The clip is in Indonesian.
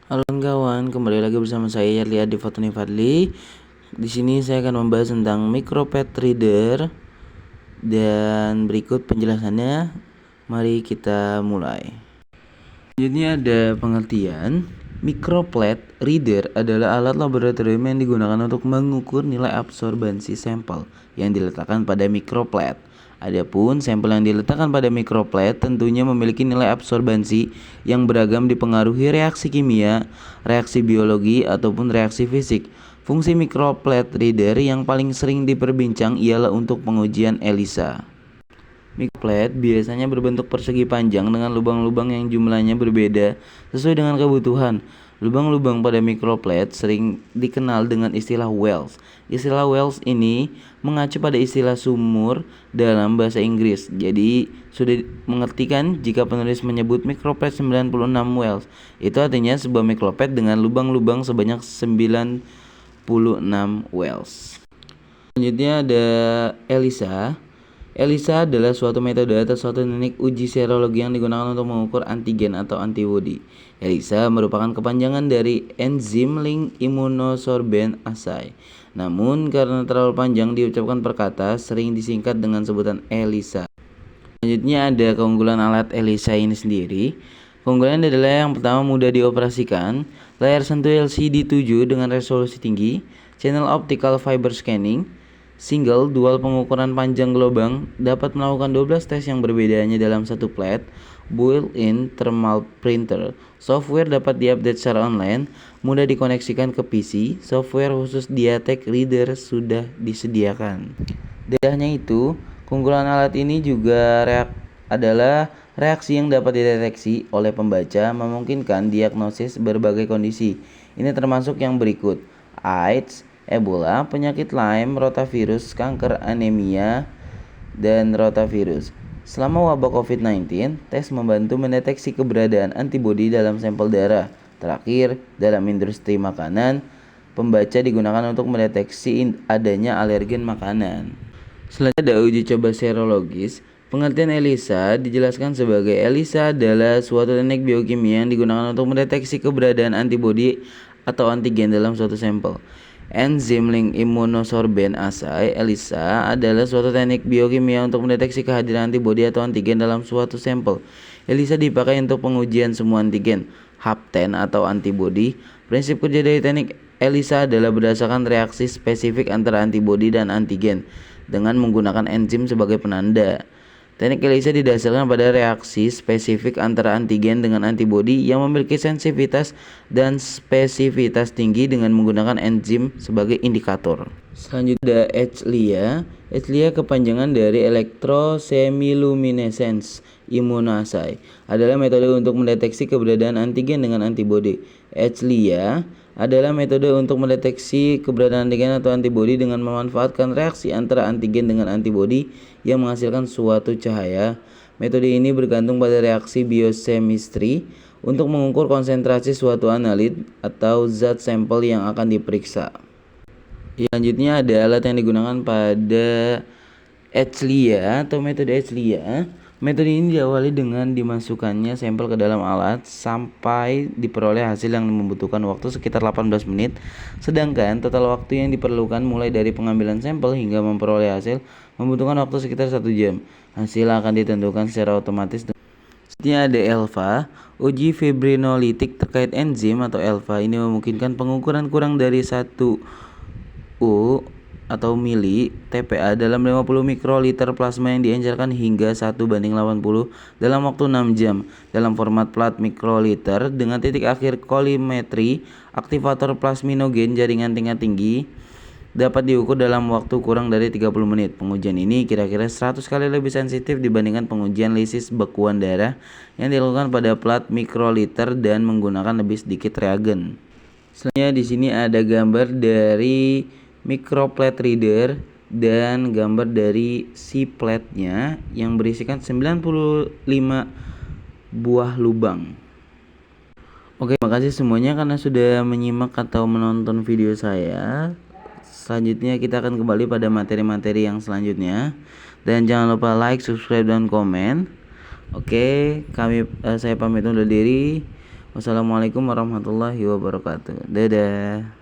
Halo kawan, kembali lagi bersama saya Yarli Adi Fatoni Fadli. Di sini saya akan membahas tentang micropad reader dan berikut penjelasannya. Mari kita mulai. Selanjutnya ada pengertian. Micropad reader adalah alat laboratorium yang digunakan untuk mengukur nilai absorbansi sampel yang diletakkan pada micropad. Adapun sampel yang diletakkan pada micropad tentunya memiliki nilai absorbansi yang beragam dipengaruhi reaksi kimia, reaksi biologi, ataupun reaksi fisik. Fungsi micropad reader yang paling sering diperbincang ialah untuk pengujian ELISA. Micropad biasanya berbentuk persegi panjang dengan lubang-lubang yang jumlahnya berbeda sesuai dengan kebutuhan. Lubang-lubang pada micropad sering dikenal dengan istilah wells. Istilah wells ini mengacu pada istilah sumur dalam bahasa Inggris. Jadi sudah mengerti kan jika penulis menyebut micropad 96 wells. Itu artinya sebuah micropad dengan lubang-lubang sebanyak 96 wells. Selanjutnya ada ELISA. ELISA adalah suatu metode atau suatu teknik uji serologi yang digunakan untuk mengukur antigen atau antibodi. ELISA merupakan kepanjangan dari Enzyme Link Immunosorbent Assay. Namun karena terlalu panjang diucapkan per kata, sering disingkat dengan sebutan ELISA. Selanjutnya ada keunggulan alat ELISA ini sendiri. Keunggulan adalah yang pertama mudah dioperasikan, layar sentuh LCD 7 dengan resolusi tinggi, channel optical fiber scanning, single dual pengukuran panjang gelombang, dapat melakukan 12 tes yang berbeda hanya dalam satu plat, built-in thermal printer, software dapat diupdate secara online, mudah dikoneksikan ke PC, software khusus Diatec Reader sudah disediakan. Tidak hanya itu, keunggulan alat ini juga adalah reaksi yang dapat dideteksi oleh pembaca memungkinkan diagnosis berbagai kondisi. Ini termasuk yang berikut: AIDS, Ebola, penyakit Lyme, rotavirus, kanker, anemia, dan rotavirus. Selama wabah COVID-19, tes membantu mendeteksi keberadaan antibodi dalam sampel darah. Terakhir, dalam industri makanan, pembaca digunakan untuk mendeteksi adanya alergen makanan. Selanjutnya ada uji coba serologis. Pengertian ELISA dijelaskan sebagai ELISA adalah suatu teknik biokimia yang digunakan untuk mendeteksi keberadaan antibodi atau antigen dalam suatu sampel. Enzyme Link Immunosorbent Assay (ELISA) adalah suatu teknik biokimia untuk mendeteksi kehadiran antibodi atau antigen dalam suatu sampel. ELISA dipakai untuk pengujian semua antigen, hapten atau antibodi. Prinsip kerja dari teknik ELISA adalah berdasarkan reaksi spesifik antara antibodi dan antigen dengan menggunakan enzim sebagai penanda. Teknik ELISA didasarkan pada reaksi spesifik antara antigen dengan antibodi yang memiliki sensitivitas dan spesifitas tinggi dengan menggunakan enzim sebagai indikator. Selanjutnya ada HLIA. HLIA kepanjangan dari Electrochemiluminescence Immunoassay, adalah metode untuk mendeteksi keberadaan antigen dengan antibodi. HLIA adalah metode untuk mendeteksi keberadaan antigen atau antibodi dengan memanfaatkan reaksi antara antigen dengan antibodi yang menghasilkan suatu cahaya. Metode ini bergantung pada reaksi biochemistry untuk mengukur konsentrasi suatu analit atau zat sampel yang akan diperiksa. Selanjutnya ada alat yang digunakan pada HLIA atau metode HLIA. Metode ini diawali dengan dimasukkannya sampel ke dalam alat sampai diperoleh hasil yang membutuhkan waktu sekitar 18 menit. Sedangkan total waktu yang diperlukan mulai dari pengambilan sampel hingga memperoleh hasil membutuhkan waktu sekitar 1 jam. Hasil akan ditentukan secara otomatis. Selanjutnya ada ELVA. Uji fibrinolitik terkait enzim atau ELVA ini memungkinkan pengukuran kurang dari 1 U atau mili TPA dalam 50 mikroliter plasma yang diencerkan hingga 1:80 dalam waktu 6 jam dalam format plat mikroliter dengan titik akhir kolimetri. Aktivator plasminogen jaringan tingkat tinggi dapat diukur dalam waktu kurang dari 30 menit. Pengujian ini kira-kira 100 kali lebih sensitif dibandingkan pengujian lisis bekuan darah yang dilakukan pada plat mikroliter dan menggunakan lebih sedikit reagen. Selanjutnya di sini ada gambar dari micropad reader dan gambar dari si platnya yang berisikan 95 buah lubang. Oke, terima kasih semuanya karena sudah menyimak atau menonton video saya. Selanjutnya kita akan kembali pada materi-materi yang selanjutnya, dan jangan lupa like, subscribe, dan komen. Oke, saya pamit undur diri. Wassalamualaikum warahmatullahi wabarakatuh. Dadah.